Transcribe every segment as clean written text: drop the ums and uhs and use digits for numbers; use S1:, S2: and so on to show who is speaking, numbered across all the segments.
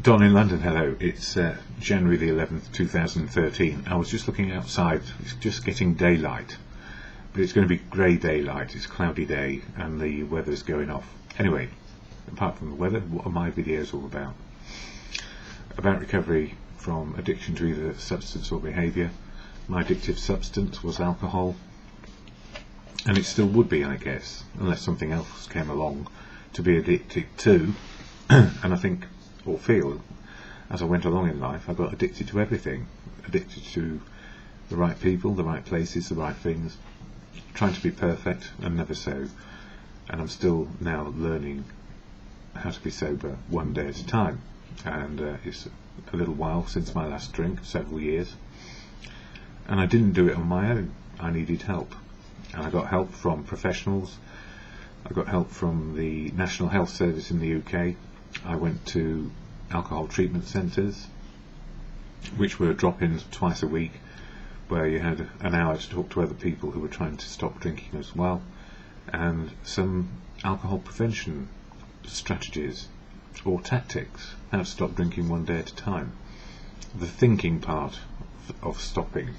S1: Don in London, hello. It's January the 11th, 2013. I was just looking outside. It's just getting daylight. But it's going to be grey daylight. It's a cloudy day and the weather's going off. Anyway, apart from the weather, what are my videos all about? About recovery from addiction to either substance or behaviour. My addictive substance was alcohol. And it still would be, I guess, unless something else came along to be addicted to. And I think, or feel, as I went along in life, I got addicted to everything. Addicted to the right people, the right places, the right things. Trying to be perfect, and never so. And I'm still now learning how to be sober one day at a time. And it's a little while since my last drink, several years. And I didn't do it on my own. I needed help. And I got help from professionals. I got help from the National Health Service in the UK. I went to alcohol treatment centres, which were drop-ins twice a week, where you had an hour to talk to other people who were trying to stop drinking as well, and some alcohol prevention strategies or tactics, how to stop drinking one day at a time, the thinking part of stopping.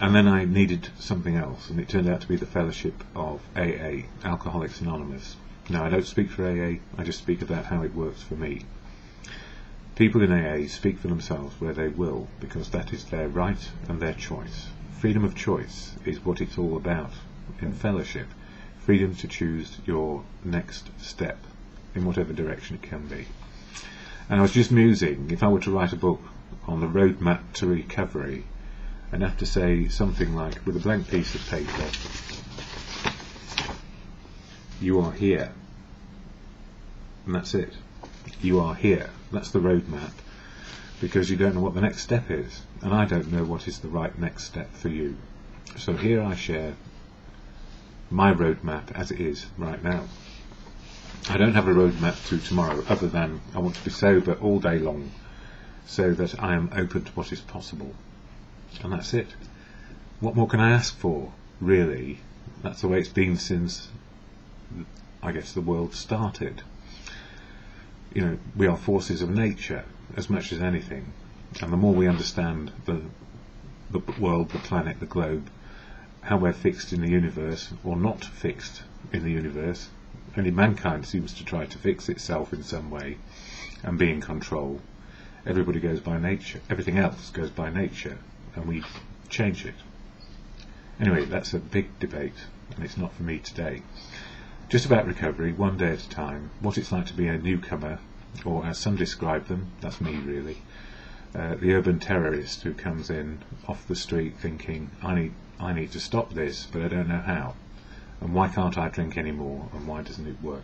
S1: And then I needed something else, and it turned out to be the fellowship of AA, Alcoholics Anonymous. Now, I don't speak for AA, I just speak about how it works for me. People in AA speak for themselves where they will, because that is their right and their choice. Freedom of choice is what it's all about in fellowship. Freedom to choose your next step in whatever direction it can be. And I was just musing, if I were to write a book on the roadmap to recovery, I'd have to say something like, with a blank piece of paper, you are here. And that's it. You are here. That's the roadmap. Because you don't know what the next step is. And I don't know what is the right next step for you. So here I share my roadmap as it is right now. I don't have a roadmap to tomorrow other than I want to be sober all day long so that I am open to what is possible. And that's it. What more can I ask for, really? That's the way it's been since, I guess, the world started. You know, we are forces of nature as much as anything, and the more we understand the world, the planet, the globe, how we're fixed in the universe, or not fixed in the universe. Only mankind seems to try to fix itself in some way and be in control. Everybody goes by nature, everything else goes by nature, and we change it. Anyway, that's a big debate, and it's not for me today. Just about recovery, one day at a time, what it's like to be a newcomer, or as some describe them, that's me really, the urban terrorist who comes in off the street thinking, I need to stop this, but I don't know how, and why can't I drink anymore, and why doesn't it work?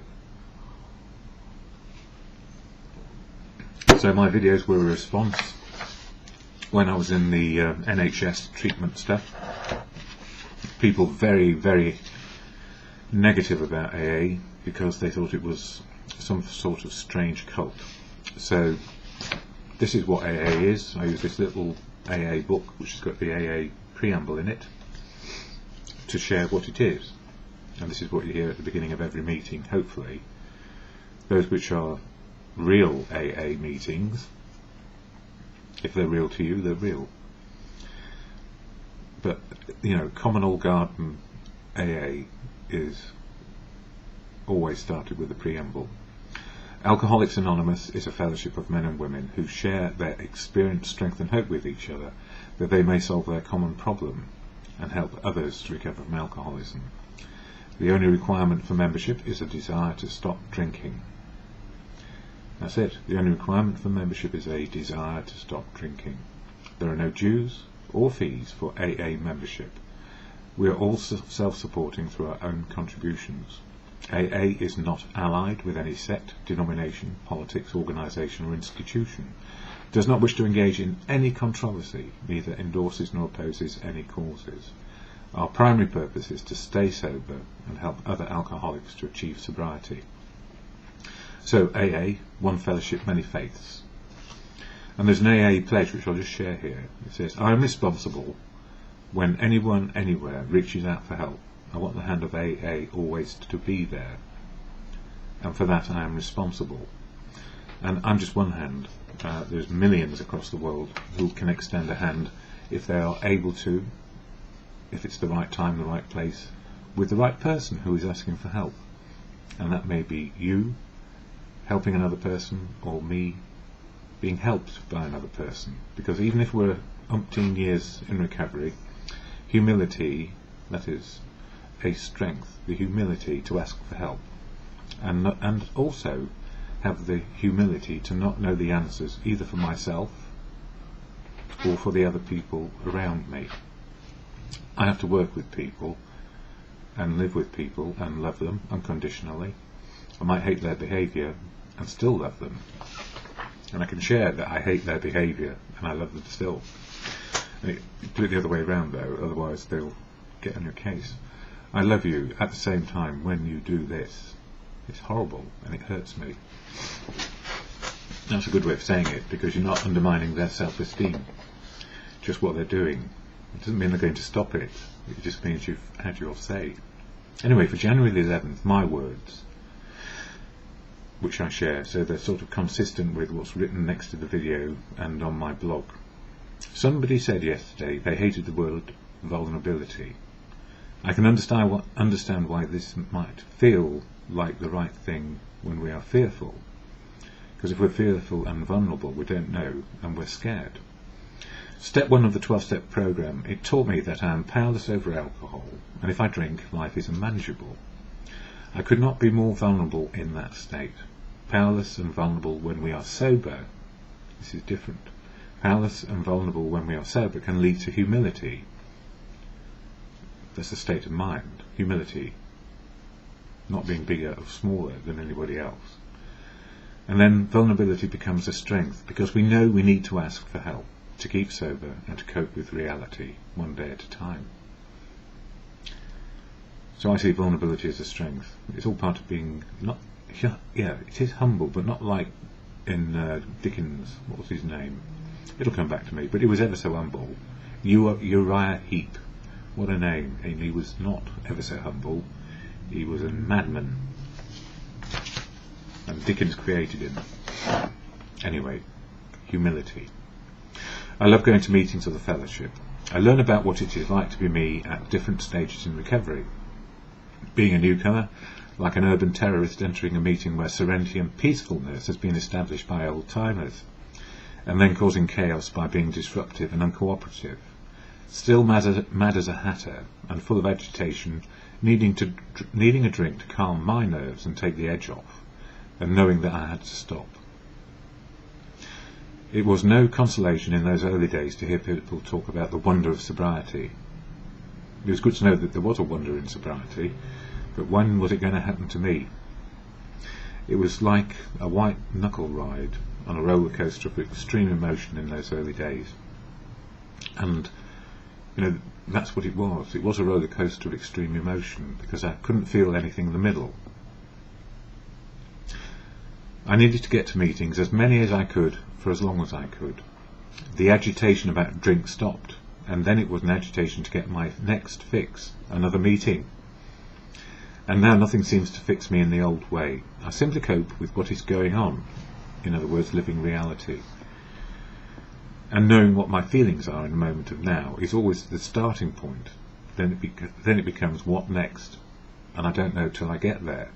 S1: So my videos were a response when I was in the NHS treatment stuff. People very, very negative about AA because they thought it was some sort of strange cult. So this is what AA is. I use this little AA book which has got the AA preamble in it to share what it is, and this is what you hear at the beginning of every meeting, hopefully. Those which are real AA meetings, if they're real to you, they're real. But, you know, common old garden AA is always started with the preamble. Alcoholics Anonymous is a fellowship of men and women who share their experience, strength and hope with each other, that they may solve their common problem and help others to recover from alcoholism. The only requirement for membership is a desire to stop drinking. That's it. The only requirement for membership is a desire to stop drinking. There are no dues or fees for AA membership. We are all self-supporting through our own contributions. AA is not allied with any sect, denomination, politics, organisation or institution, does not wish to engage in any controversy, neither endorses nor opposes any causes. Our primary purpose is to stay sober and help other alcoholics to achieve sobriety. So AA, one fellowship, many faiths. And there's an AA pledge which I'll just share here. It says, I am responsible when anyone anywhere reaches out for help. I want the hand of AA always to be there, and for that I am responsible. And I'm just one hand. There's millions across the world who can extend a hand if they are able to, if it's the right time, the right place, with the right person who is asking for help. And that may be you helping another person, or me being helped by another person. Because even if we're umpteen years in recovery, humility, that is a strength, the humility to ask for help, and also have the humility to not know the answers either for myself or for the other people around me. I have to work with people and live with people and love them unconditionally. I might hate their behaviour and still love them, and I can share that I hate their behaviour and I love them still. And do it the other way around though, otherwise they'll get on your case. I love you at the same time when you do this. It's horrible and it hurts me. That's a good way of saying it, because you're not undermining their self-esteem, just what they're doing. It doesn't mean they're going to stop it, it just means you've had your say. Anyway, for January the 11th, my words, which I share, so they're sort of consistent with what's written next to the video and on my blog. Somebody said yesterday they hated the word vulnerability. I can understand why this might feel like the right thing when we are fearful, because if we're fearful and vulnerable, we don't know and we're scared. Step 1 of the 12-step program, it taught me that I am powerless over alcohol, and if I drink, life is unmanageable. I could not be more vulnerable in that state. Powerless and vulnerable when we are sober. This is different. Powerless and vulnerable when we are sober can lead to humility. That's a state of mind. Humility. Not being bigger or smaller than anybody else. And then vulnerability becomes a strength, because we know we need to ask for help to keep sober and to cope with reality one day at a time. So I see vulnerability as a strength. It's all part of being not, yeah, it is humble, but not like in Dickens, what was his name? It'll come back to me, but he was ever so humble. Uriah Heep, what a name. And he was not ever so humble, he was a madman. And Dickens created him. Anyway, humility. I love going to meetings of the fellowship. I learn about what it is like to be me at different stages in recovery. Being a newcomer, like an urban terrorist entering a meeting where serenity and peacefulness has been established by old-timers, and then causing chaos by being disruptive and uncooperative. Still mad as a hatter and full of agitation, needing a drink to calm my nerves and take the edge off, and knowing that I had to stop. It was no consolation in those early days to hear people talk about the wonder of sobriety. It was good to know that there was a wonder in sobriety, but when was it going to happen to me? It was like a white knuckle ride on a rollercoaster of extreme emotion in those early days. And, you know, that's what it was. It was a rollercoaster of extreme emotion, because I couldn't feel anything in the middle. I needed to get to meetings, as many as I could, for as long as I could. The agitation about drink stopped, and then it was an agitation to get my next fix, another meeting. And now nothing seems to fix me in the old way. I simply cope with what is going on, in other words, living reality. And knowing what my feelings are in the moment of now is always the starting point. Then it becomes what next, and I don't know till I get there.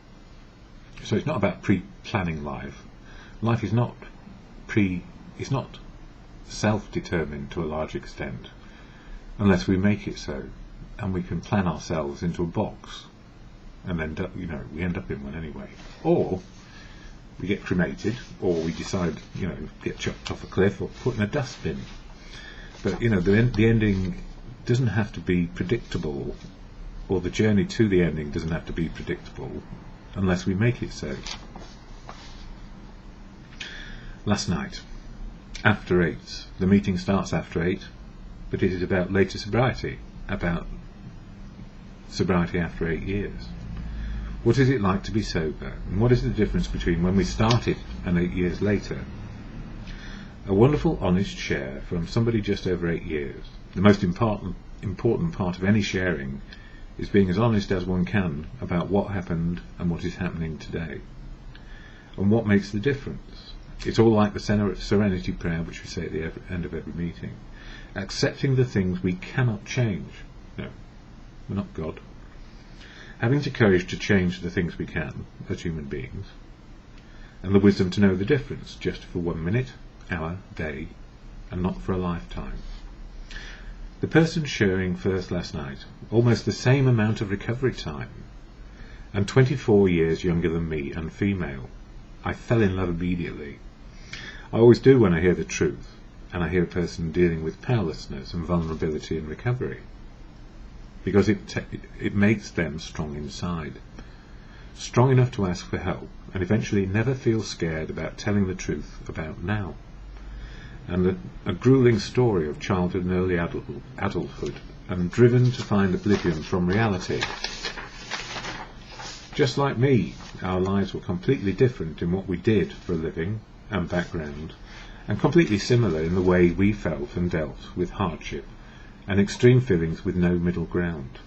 S1: So it's not about pre-planning life. Life is not self-determined to a large extent, unless we make it so, and we can plan ourselves into a box, and then we end up in one anyway. Or we get cremated, or we decide get chucked off a cliff or put in a dustbin. But the ending doesn't have to be predictable, or the journey to the ending doesn't have to be predictable, unless we make it so. Last night, after 8, the meeting starts after 8, but it is about later sobriety, about sobriety after 8 years. What is it like to be sober, and what is the difference between when we started and 8 years later? A wonderful, honest share from somebody just over 8 years. The most important part of any sharing is being as honest as one can about what happened and what is happening today, and what makes the difference. It's all like the serenity prayer which we say at the end of every meeting. Accepting the things we cannot change. No, we're not God. Having the courage to change the things we can, as human beings, and the wisdom to know the difference, just for 1 minute, hour, day, and not for a lifetime. The person sharing first last night, almost the same amount of recovery time, and 24 years younger than me and female. I fell in love immediately. I always do when I hear the truth, and I hear a person dealing with powerlessness and vulnerability in recovery, because it makes them strong inside, strong enough to ask for help, and eventually never feel scared about telling the truth about now. And a grueling story of childhood and early adulthood, and driven to find oblivion from reality. Just like me, our lives were completely different in what we did for a living and background, and completely similar in the way we felt and dealt with hardship and extreme feelings with no middle ground.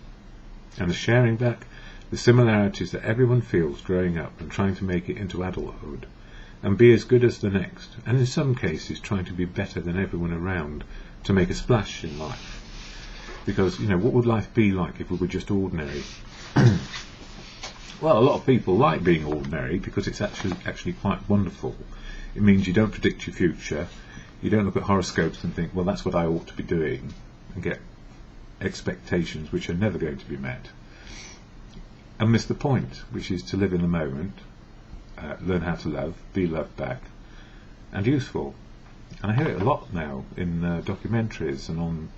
S1: And the sharing back the similarities that everyone feels growing up and trying to make it into adulthood, and be as good as the next, and in some cases trying to be better than everyone around to make a splash in life. Because, what would life be like if we were just ordinary? Well, a lot of people like being ordinary because it's actually quite wonderful. It means you don't predict your future, you don't look at horoscopes and think, well, that's what I ought to be doing, and get expectations which are never going to be met, and miss the point, which is to live in the moment, learn how to love, be loved back, and useful. And I hear it a lot now in documentaries and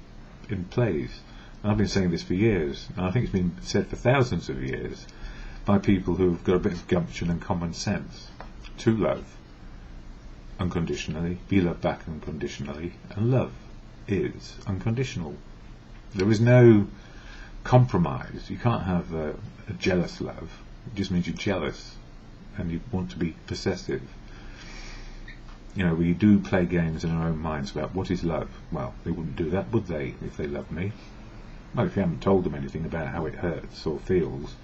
S1: in plays, and I've been saying this for years, and I think it's been said for thousands of years by people who've got a bit of gumption and common sense, to love unconditionally, be loved back unconditionally, and love is unconditional. There is no compromise. You can't have a jealous love. It just means you're jealous and you want to be possessive. We do play games in our own minds about what is love. Well, they wouldn't do that, would they, if they loved me? Well, if you haven't told them anything about how it hurts or feels,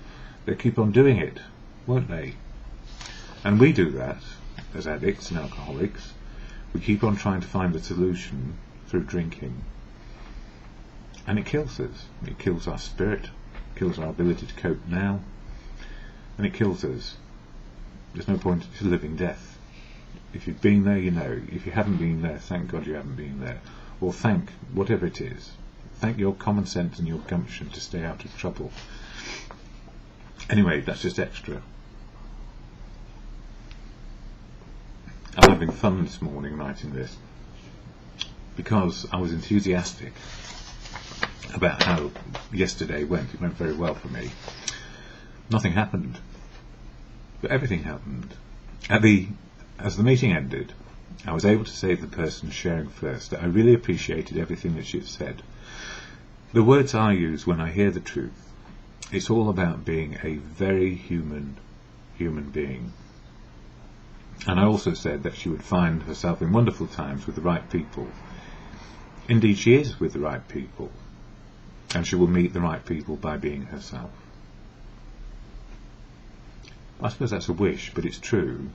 S1: they'll keep on doing it, won't they? And we do that as addicts and alcoholics. We keep on trying to find the solution through drinking, and it kills us. It kills our spirit, kills our ability to cope now, and it kills us. There's no point to living death. If you've been there, you know. If you haven't been there, thank God you haven't been there. Or thank whatever it is. Thank your common sense and your gumption to stay out of trouble. Anyway, that's just extra. I'm having fun this morning writing this because I was enthusiastic about how yesterday went. It went very well for me. Nothing happened, but everything happened. As the meeting ended, I was able to say to the person sharing first that I really appreciated everything that she had said. The words I use when I hear the truth, it's all about being a very human being. And I also said that she would find herself in wonderful times with the right people. Indeed, she is with the right people, and she will meet the right people by being herself. I suppose that's a wish, but it's true.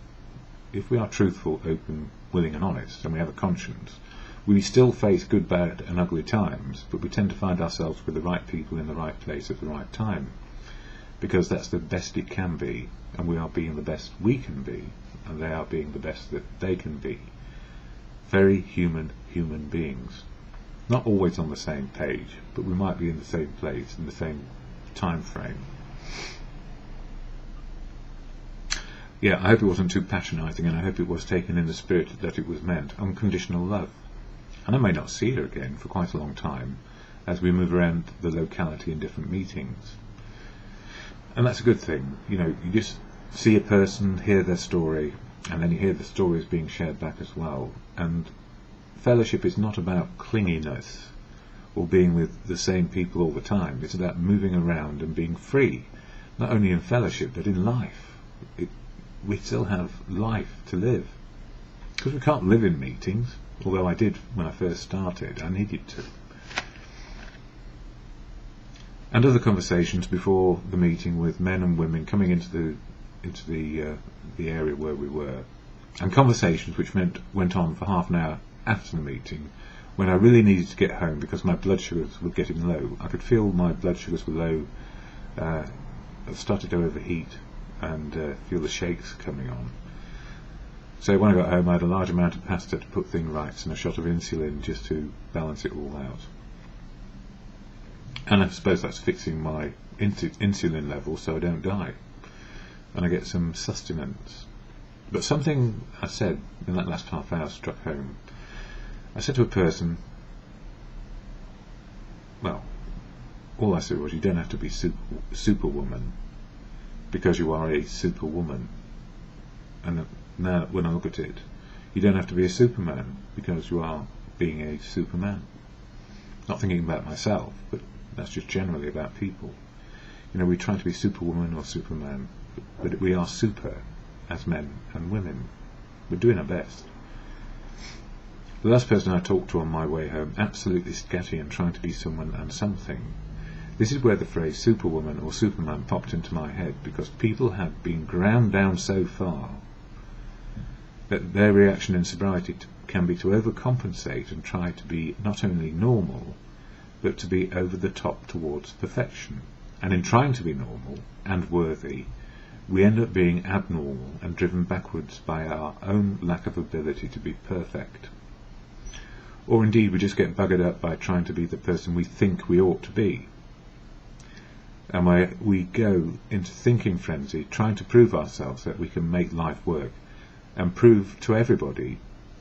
S1: If we are truthful, open, willing and honest, and we have a conscience, we still face good, bad and ugly times, but we tend to find ourselves with the right people in the right place at the right time, because that's the best it can be, and we are being the best we can be, and they are being the best that they can be. Very human beings. Not always on the same page, but we might be in the same place, in the same time frame. Yeah, I hope it wasn't too patronising, and I hope it was taken in the spirit that it was meant. Unconditional love. And I may not see her again for quite a long time as we move around the locality in different meetings. And that's a good thing. You just see a person, hear their story, and then you hear the stories being shared back as well. And fellowship is not about clinginess or being with the same people all the time. It's about moving around and being free, not only in fellowship but in life. We still have life to live, because we can't live in meetings, although I did when I first started. I needed to. And other conversations before the meeting with men and women coming into the area where we were, and conversations which went on for half an hour after the meeting, when I really needed to get home because my blood sugars were getting low. I could feel my blood sugars were low. I started to overheat and feel the shakes coming on. So when I got home, I had a large amount of pasta to put things right and a shot of insulin just to balance it all out. And I suppose that's fixing my insulin level so I don't die, and I get some sustenance. But something I said in that last half hour struck home. I said to a person, well, all I said was, you don't have to be superwoman because you are a superwoman. And now when I look at it, you don't have to be a superman because you are being a superman. Not thinking about myself, but that's just generally about people. You know, we try to be superwoman or superman, but we are super as men and women. We're doing our best. The last person I talked to on my way home, absolutely scatty and trying to be someone and something. This is where the phrase superwoman or superman popped into my head, because people have been ground down so far that their reaction in sobriety can be to overcompensate and try to be not only normal, but to be over the top towards perfection. And in trying to be normal and worthy, we end up being abnormal and driven backwards by our own lack of ability to be perfect. Or indeed we just get buggered up by trying to be the person we think we ought to be. And we go into thinking frenzy, trying to prove ourselves that we can make life work and prove to everybody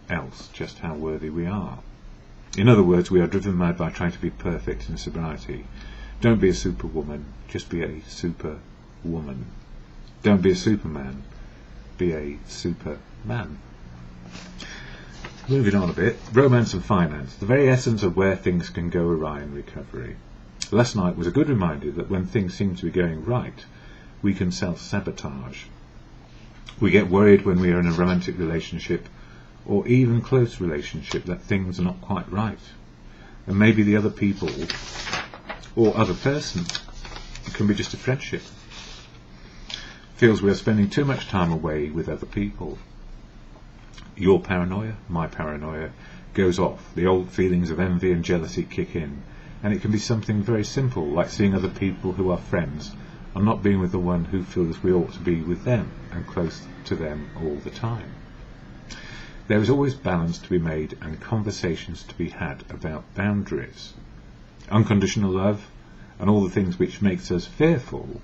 S1: else just how worthy we are. In other words, we are driven mad by trying to be perfect in sobriety. Don't be a superwoman, just be a superwoman. Don't be a superman, be a superman. Moving on a bit, romance and finance, the very essence of where things can go awry in recovery. Last night was a good reminder that when things seem to be going right, we can self-sabotage. We get worried when we are in a romantic relationship or even close relationship that things are not quite right. And maybe the other people or other person, it can be just a friendship, feels we are spending too much time away with other people. Your paranoia, my paranoia, goes off. The old feelings of envy and jealousy kick in, and it can be something very simple, like seeing other people who are friends and not being with the one who feels we ought to be with them and close to them all the time. There is always balance to be made and conversations to be had about boundaries, unconditional love, and all the things which makes us fearful,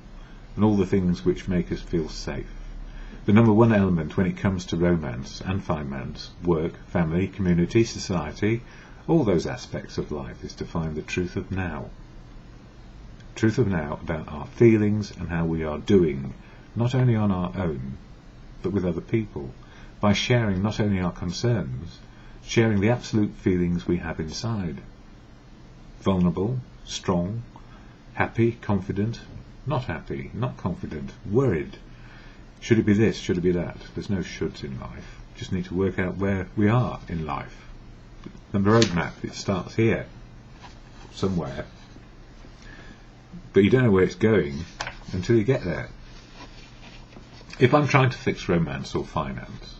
S1: and all the things which make us feel safe. The number one element when it comes to romance and finance, work, family, community, society, all those aspects of life, is to find the truth of now. Truth of now about our feelings and how we are doing, not only on our own, but with other people, by sharing not only our concerns, sharing the absolute feelings we have inside. Vulnerable, strong, happy, confident, not happy, not confident, worried. Should it be this? Should it be that? There's no shoulds in life. Just need to work out where we are in life. The roadmap, it starts here, somewhere. But you don't know where it's going until you get there. If I'm trying to fix romance or finance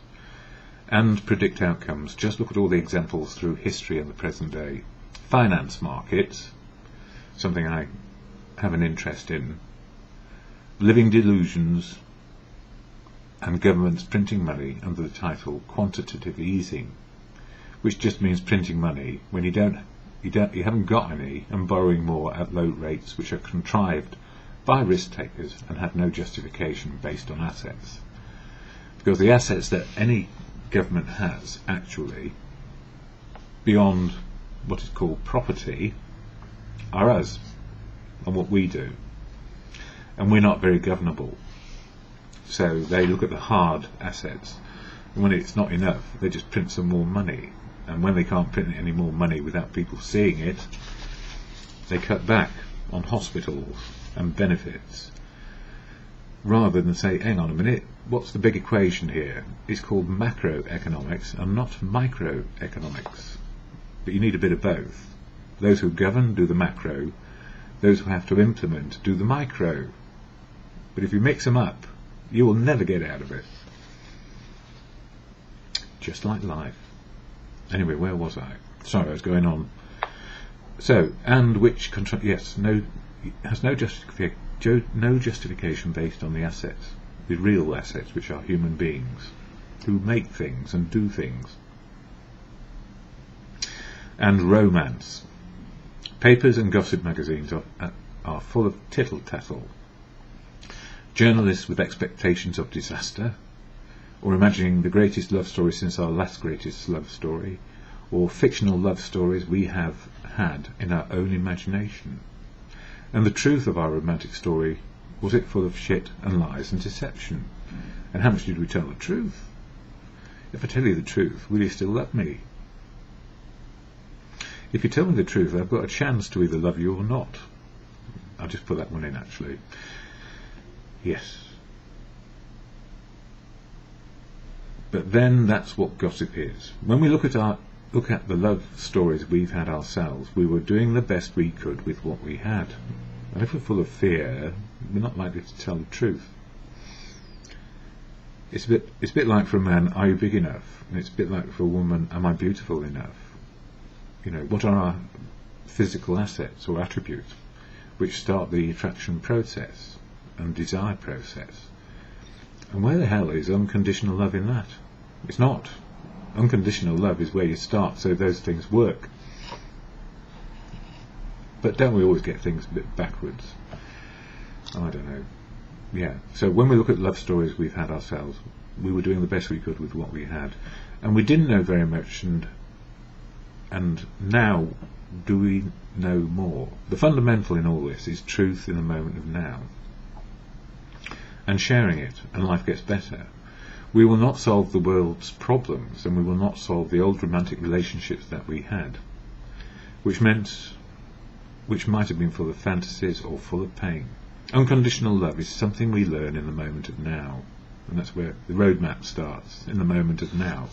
S1: and predict outcomes, just look at all the examples through history and the present day. Finance markets, something I have an interest in. Living delusions, and governments printing money under the title quantitative easing, which just means printing money when you haven't got any, and borrowing more at low rates which are contrived by risk takers and have no justification based on assets. Because the assets that any government has actually, beyond what is called property, are us and what we do. And we're not very governable. So they look at the hard assets, and when it's not enough, they just print some more money. And when they can't print any more money without people seeing it, they cut back on hospitals and benefits, rather than say, hang on a minute, what's the big equation here? It's called macroeconomics and not microeconomics. But you need a bit of both. Those who govern do the macro, those who have to implement do the micro. But if you mix them up, you will never get out of it. just like life. Anyway, where was I? Sorry, I was going on. So, and which has no justification based on the assets, the real assets, which are human beings who make things and do things. And romance. Papers and gossip magazines are full of tittle-tattle. Journalists with expectations of disaster, or imagining the greatest love story since our last greatest love story, or fictional love stories we have had in our own imagination. And the truth of our romantic story, was it full of shit and lies and deception? And how much did we tell the truth? If I tell you the truth, will you still love me? If you tell me the truth, I've got a chance to either love you or not. I'll just put that one in, actually. Yes. But then that's what gossip is. When we look at the love stories we've had ourselves, we were doing the best we could with what we had. And if we're full of fear, we're not likely to tell the truth. It's a bit like for a man, are you big enough? And it's a bit like for a woman, am I beautiful enough? You know, what are our physical assets or attributes which start the attraction process and desire process? And where the hell is unconditional love in that? It's not. Unconditional love is where you start, so those things work. But don't we always get things a bit backwards? I don't know. Yeah, so when we look at love stories we've had ourselves, we were doing the best we could with what we had. And we didn't know very much, and now do we know more? The fundamental in all this is truth in the moment of now. And sharing it, and life gets better. We will not solve the world's problems, and we will not solve the old romantic relationships that we had, which might have been full of fantasies or full of pain. Unconditional love is something we learn in the moment of now, and that's where the roadmap starts, in the moment of now.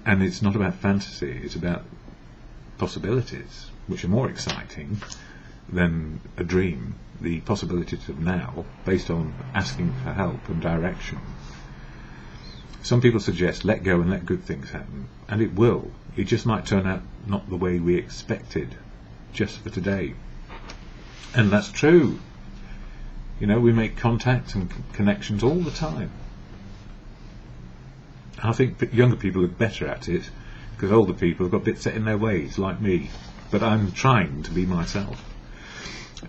S1: And it's not about fantasy, it's about possibilities, which are more exciting than a dream, the possibilities of now, based on asking for help and direction. Some people suggest let go and let good things happen, and it will. It just might turn out not the way we expected, just for today. And that's true. You know, we make contacts and connections all the time. I think younger people are better at it, because older people have got a bit set in their ways, like me. But I'm trying to be myself.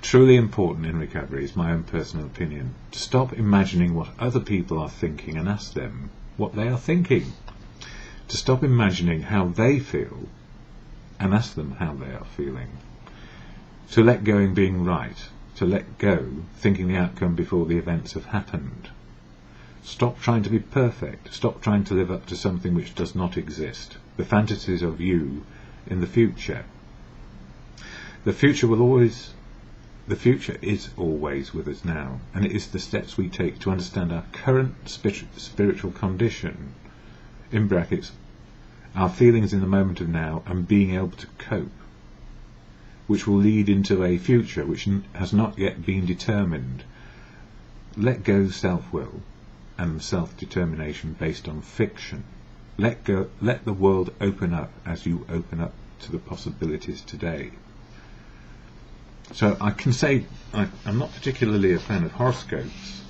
S1: Truly important in recovery is my own personal opinion. To stop imagining what other people are thinking and ask them what they are thinking. To stop imagining how they feel and ask them how they are feeling. To let go in being right. To let go thinking the outcome before the events have happened. Stop trying to be perfect. Stop trying to live up to something which does not exist. The fantasies of you in the future. The future is always with us now, and it is the steps we take to understand our current spiritual condition, in brackets, our feelings in the moment of now, and being able to cope, which will lead into a future which has not yet been determined. Let go self-will and self-determination based on fiction. Let the world open up as you open up to the possibilities today. So I can say I'm not particularly a fan of horoscopes,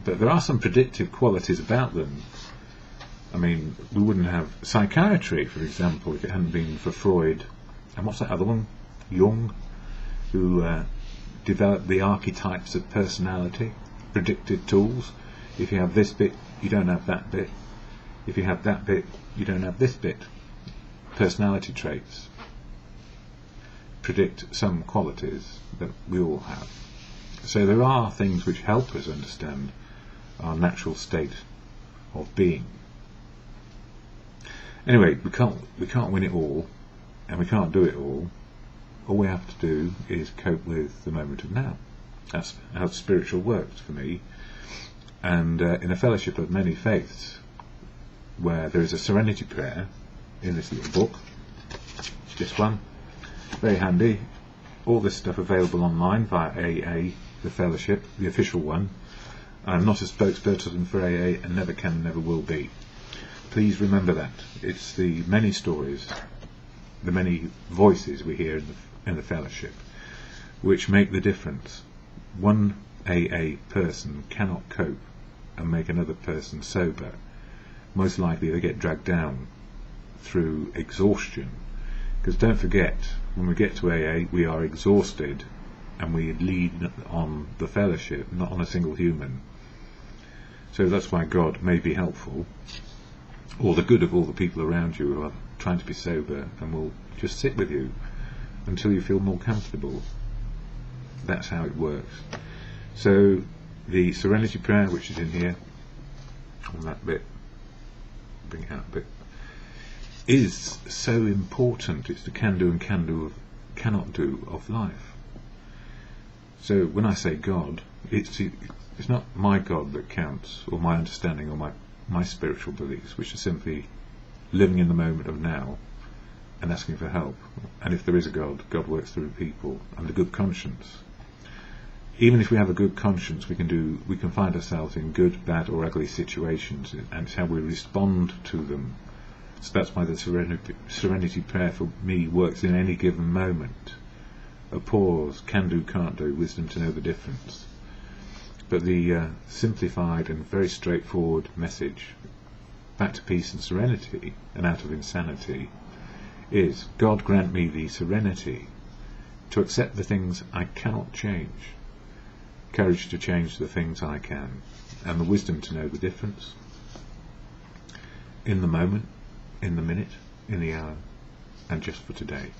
S1: but there are some predictive qualities about them. I mean, we wouldn't have psychiatry, for example, if it hadn't been for Freud. And what's that other one? Jung, who developed the archetypes of personality, predictive tools. If you have this bit, you don't have that bit. If you have that bit, you don't have this bit. Personality traits predict some qualities that we all have. So there are things which help us understand our natural state of being. Anyway, we can't win it all, and we can't do it all. All we have to do is cope with the moment of now. That's how spiritual works for me. And in a fellowship of many faiths, where there is a serenity prayer in this little book, just one, very handy. All this stuff available online via AA, the fellowship, the official one. I'm not a spokesperson for AA and never can, never will be. please remember that. It's the many stories, the many voices we hear in the fellowship, which make the difference. One AA person cannot cope and make another person sober. Most likely they get dragged down through exhaustion, because don't forget, when we get to AA we are exhausted and we lead on the fellowship, not on a single human. So that's why God may be helpful, or the good of all the people around you who are trying to be sober, and will just sit with you until you feel more comfortable. That's how it works. So the serenity prayer, which is in here on that bit, bring it out a bit, is so important. It's the can do and cannot do of life. So when I say God, it's not my God that counts, or my understanding, or my spiritual beliefs, which are simply living in the moment of now and asking for help. And if there is a God, God works through people, and a good conscience. Even if we have a good conscience, we can find ourselves in good, bad or ugly situations, and it's how we respond to them. So that's why the serenity prayer for me works in any given moment. A pause, can do, can't do, wisdom to know the difference. But the simplified and very straightforward message, back to peace and serenity and out of insanity, is God grant me the serenity to accept the things I cannot change, courage to change the things I can, and the wisdom to know the difference in the moment, in the minute, in the hour, and just for today.